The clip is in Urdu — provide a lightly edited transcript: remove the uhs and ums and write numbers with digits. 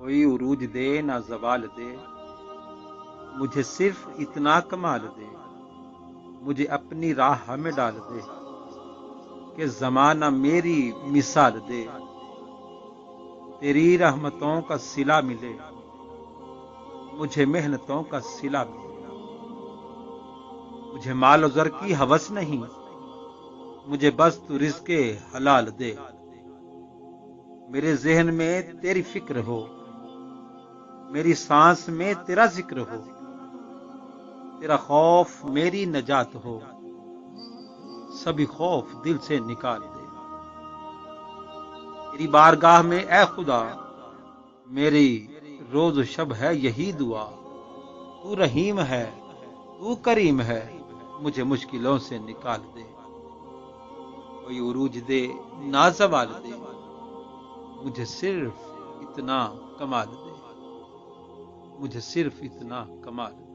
کوئی عروج دے نہ زوال دے، مجھے صرف اتنا کمال دے، مجھے اپنی راہ میں ڈال دے کہ زمانہ میری مثال دے، تیری رحمتوں کا صلہ ملے، مجھے محنتوں کا صلہ ملے، مجھے مال و زر کی ہوس نہیں، مجھے بس تو رزق حلال دے، میرے ذہن میں تیری فکر ہو، میری سانس میں تیرا ذکر ہو، تیرا خوف میری نجات ہو، سبھی خوف دل سے نکال دے، تیری بارگاہ میں اے خدا میری روز و شب ہے یہی دعا، تو رحیم ہے تو کریم ہے، مجھے مشکلوں سے نکال دے، کوئی عروج دے نہ زوال دے، مجھے صرف اتنا کمال دے، مجھے صرف اتنا کمال دے۔